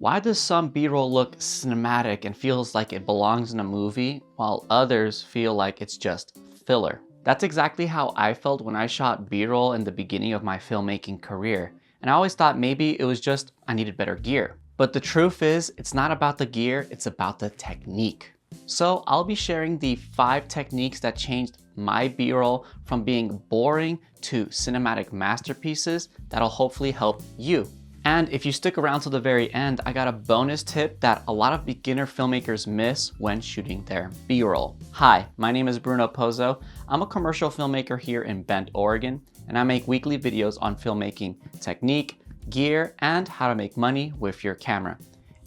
Why does some B-roll look cinematic and feels like it belongs in a movie, while others feel like it's just filler? That's exactly how I felt when I shot B-roll in the beginning of my filmmaking career, and I always thought maybe it was just I needed better gear. But the truth is, it's not about the gear, it's about the technique. So I'll be sharing the 5 techniques that changed my B-roll from being boring to cinematic masterpieces that'll hopefully help you. And if you stick around to the very end, I got a bonus tip that a lot of beginner filmmakers miss when shooting their B-roll. Hi, my name is Bruno Pozo. I'm a commercial filmmaker here in Bend, Oregon, and I make weekly videos on filmmaking technique, gear, and how to make money with your camera.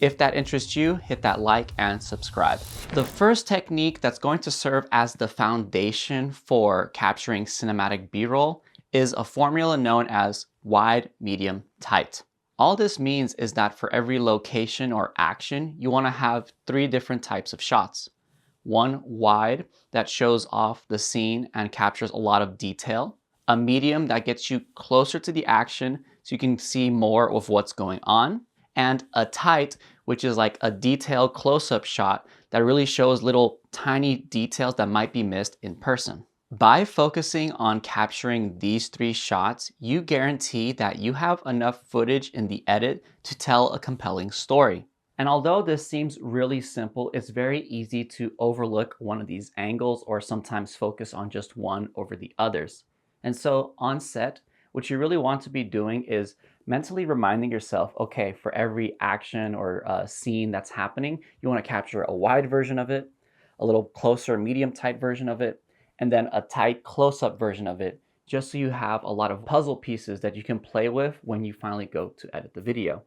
If that interests you, hit that like and subscribe. The first technique that's going to serve as the foundation for capturing cinematic B-roll is a formula known as wide, medium, tight. All this means is that for every location or action, you want to have 3 different types of shots. One wide that shows off the scene and captures a lot of detail. A medium that gets you closer to the action so you can see more of what's going on. And a tight, which is like a detailed close-up shot that really shows little tiny details that might be missed in person. By focusing on capturing these 3 shots, you guarantee that you have enough footage in the edit to tell a compelling story. And although this seems really simple, it's very easy to overlook one of these angles or sometimes focus on just one over the others. And so on set, what you really want to be doing is mentally reminding yourself, okay, for every action or scene that's happening, you want to capture a wide version of it, a little closer, medium tight version of it, and then a tight close-up version of it, just so you have a lot of puzzle pieces that you can play with when you finally go to edit the video.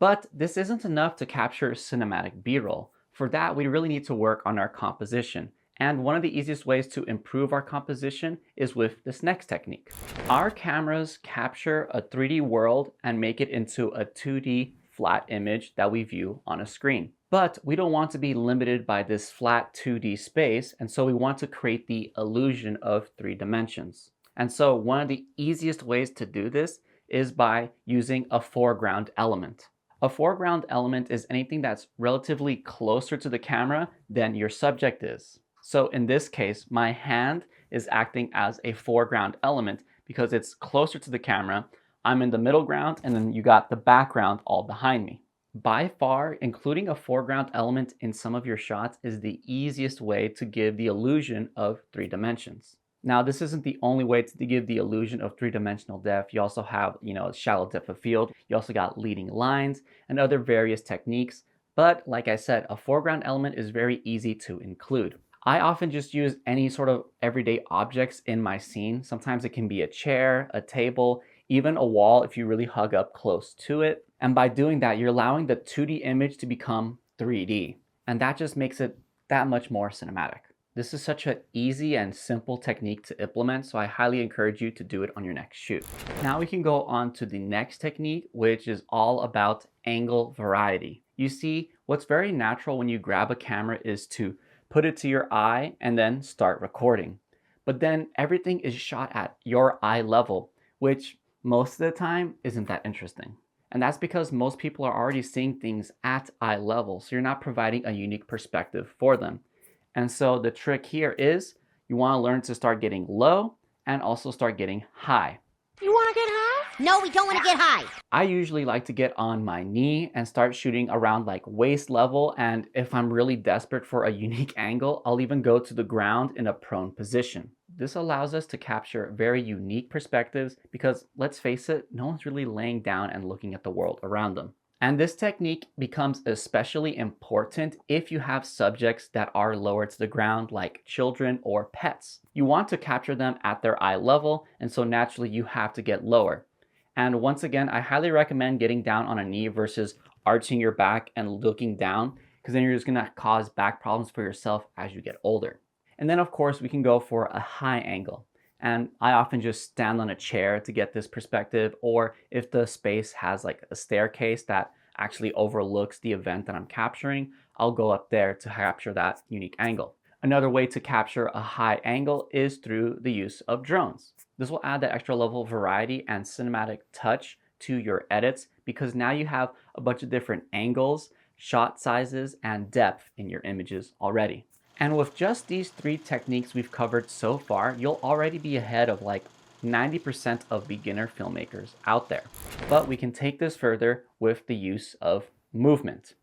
But this isn't enough to capture cinematic B-roll. For that, we really need to work on our composition. And one of the easiest ways to improve our composition is with this next technique. Our cameras capture a 3D world and make it into a 2D flat image that we view on a screen. But we don't want to be limited by this flat 2D space, and so we want to create the illusion of 3 dimensions. And so one of the easiest ways to do this is by using a foreground element. A foreground element is anything that's relatively closer to the camera than your subject is. So in this case, my hand is acting as a foreground element because it's closer to the camera. I'm in the middle ground, and then you got the background all behind me. By far, including a foreground element in some of your shots is the easiest way to give the illusion of 3 dimensions. Now, this isn't the only way to give the illusion of 3-dimensional depth. You also have, shallow depth of field. You also got leading lines and other various techniques. But like I said, a foreground element is very easy to include. I often just use any sort of everyday objects in my scene. Sometimes it can be a chair, a table, even a wall if you really hug up close to it. And by doing that, you're allowing the 2D image to become 3D. And that just makes it that much more cinematic. This is such an easy and simple technique to implement, so I highly encourage you to do it on your next shoot. Now we can go on to the next technique, which is all about angle variety. You see, what's very natural when you grab a camera is to put it to your eye and then start recording. But then everything is shot at your eye level, which most of the time isn't that interesting. And that's because most people are already seeing things at eye level, so you're not providing a unique perspective for them. And so the trick here is you want to learn to start getting low and also start getting high. You want to get high? No, we don't want to get high. I usually like to get on my knee and start shooting around like waist level, and if I'm really desperate for a unique angle, I'll even go to the ground in a prone position. This allows us to capture very unique perspectives because, let's face it, no one's really laying down and looking at the world around them. And this technique becomes especially important if you have subjects that are lower to the ground, like children or pets. You want to capture them at their eye level, and so naturally you have to get lower. And once again, I highly recommend getting down on a knee versus arching your back and looking down, because then you're just gonna cause back problems for yourself as you get older. And then of course we can go for a high angle. And I often just stand on a chair to get this perspective, or if the space has like a staircase that actually overlooks the event that I'm capturing, I'll go up there to capture that unique angle. Another way to capture a high angle is through the use of drones. This will add that extra level of variety and cinematic touch to your edits because now you have a bunch of different angles, shot sizes, and depth in your images already. And with just these 3 techniques we've covered so far, you'll already be ahead of like 90% of beginner filmmakers out there. But we can take this further with the use of movement.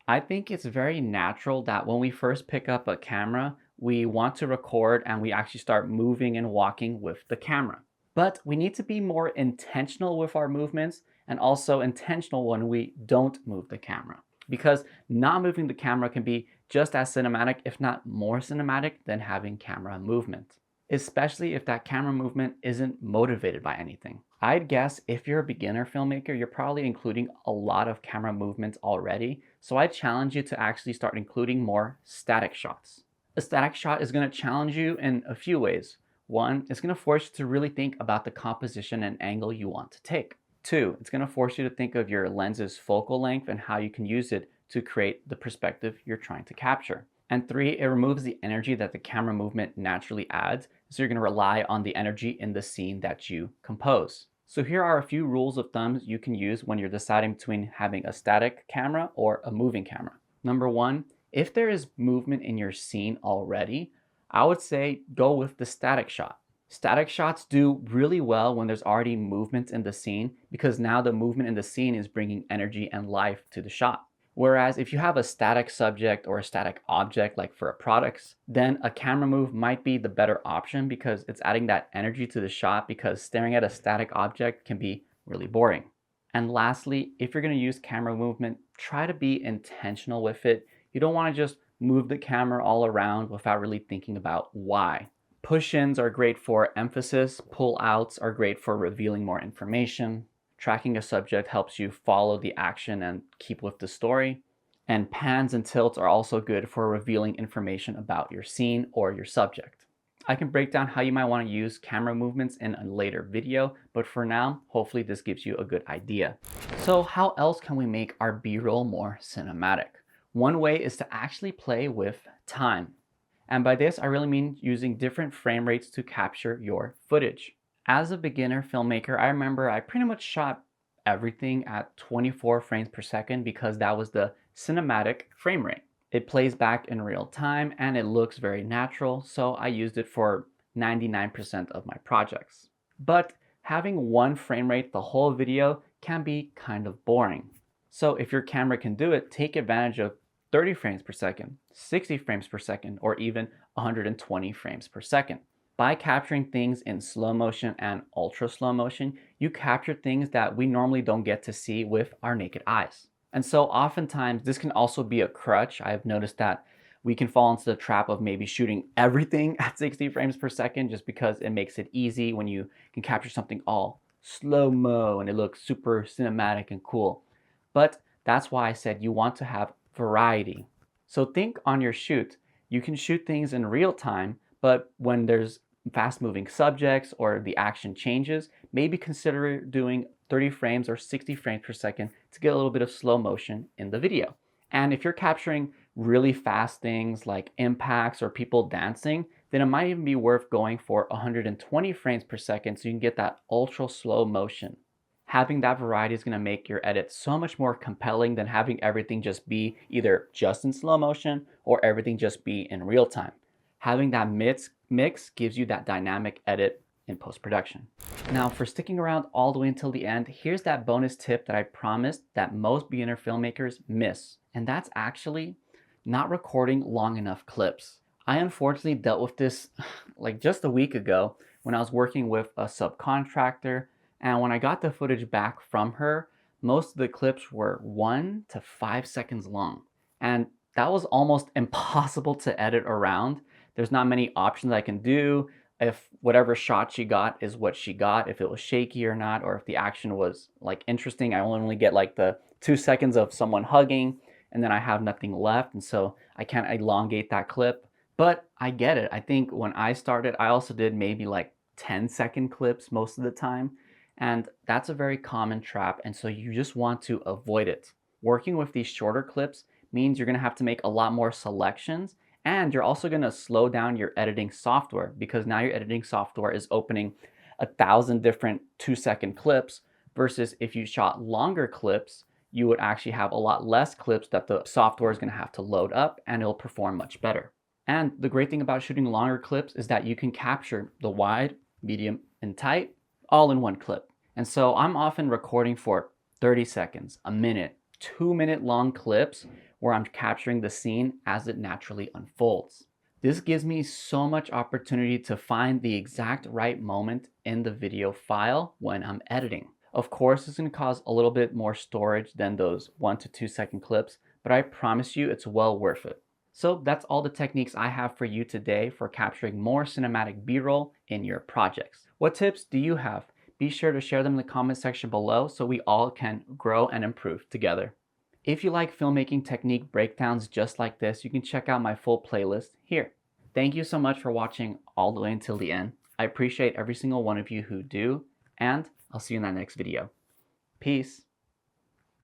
I think it's very natural that when we first pick up a camera, we want to record and we actually start moving and walking with the camera. But we need to be more intentional with our movements and also intentional when we don't move the camera. Because not moving the camera can be just as cinematic, if not more cinematic, than having camera movement. Especially if that camera movement isn't motivated by anything. I'd guess if you're a beginner filmmaker, you're probably including a lot of camera movements already, so I challenge you to actually start including more static shots. A static shot is going to challenge you in a few ways. One, it's going to force you to really think about the composition and angle you want to take. Two, it's going to force you to think of your lens's focal length and how you can use it to create the perspective you're trying to capture. And three, it removes the energy that the camera movement naturally adds, so you're going to rely on the energy in the scene that you compose. So here are a few rules of thumb you can use when you're deciding between having a static camera or a moving camera. Number one, if there is movement in your scene already, I would say go with the static shot. Static shots do really well when there's already movement in the scene because now the movement in the scene is bringing energy and life to the shot. Whereas if you have a static subject or a static object like for a product, then a camera move might be the better option because it's adding that energy to the shot because staring at a static object can be really boring. And lastly, if you're going to use camera movement, try to be intentional with it. You don't want to just move the camera all around without really thinking about why. Push-ins are great for emphasis, pull-outs are great for revealing more information. Tracking a subject helps you follow the action and keep with the story. And pans and tilts are also good for revealing information about your scene or your subject. I can break down how you might want to use camera movements in a later video, but for now, hopefully this gives you a good idea. So how else can we make our B-roll more cinematic? One way is to actually play with time. And by this, I really mean using different frame rates to capture your footage. As a beginner filmmaker, I remember I pretty much shot everything at 24 frames per second because that was the cinematic frame rate. It plays back in real time and it looks very natural, so I used it for 99% of my projects. But having one frame rate the whole video can be kind of boring. So if your camera can do it, take advantage of 30 frames per second, 60 frames per second, or even 120 frames per second. By capturing things in slow motion and ultra slow motion, you capture things that we normally don't get to see with our naked eyes. And so oftentimes this can also be a crutch. I've noticed that we can fall into the trap of maybe shooting everything at 60 frames per second just because it makes it easy when you can capture something all slow-mo and it looks super cinematic and cool. But that's why I said you want to have variety. So think on your shoot. You can shoot things in real time, but when there's fast-moving subjects or the action changes, maybe consider doing 30 frames or 60 frames per second to get a little bit of slow motion in the video. And if you're capturing really fast things like impacts or people dancing, then it might even be worth going for 120 frames per second so you can get that ultra slow motion. Having that variety is going to make your edit so much more compelling than having everything just be either just in slow motion or everything just be in real time. Having that mix gives you that dynamic edit in post-production. Now for sticking around all the way until the end, here's that bonus tip that I promised that most beginner filmmakers miss. And that's actually not recording long enough clips. I unfortunately dealt with this like just a week ago when I was working with a subcontractor, and when I got the footage back from her, most of the clips were 1 to 5 seconds long. And that was almost impossible to edit around. There's not many options I can do. If whatever shot she got is what she got, if it was shaky or not, or if the action was like interesting, I only get like the 2 seconds of someone hugging and then I have nothing left. And so I can't elongate that clip, but I get it. I think when I started, I also did maybe like 10-second clips most of the time. And that's a very common trap. And so you just want to avoid it. Working with these shorter clips means you're going to have to make a lot more selections. And you're also going to slow down your editing software because now your editing software is opening 1,000 different 2-second clips versus if you shot longer clips, you would actually have a lot less clips that the software is going to have to load up, and it'll perform much better. And the great thing about shooting longer clips is that you can capture the wide, medium, and tight all in one clip. And so I'm often recording for 30 seconds, a minute, 2-minute long clips where I'm capturing the scene as it naturally unfolds. This gives me so much opportunity to find the exact right moment in the video file when I'm editing. Of course, it's going to cause a little bit more storage than those 1 to 2 second clips, but I promise you it's well worth it. So that's all the techniques I have for you today for capturing more cinematic B-roll in your projects. What tips do you have? Be sure to share them in the comment section below so we all can grow and improve together. If you like filmmaking technique breakdowns just like this, you can check out my full playlist here. Thank you so much for watching all the way until the end. I appreciate every single one of you who do, and I'll see you in that next video. Peace.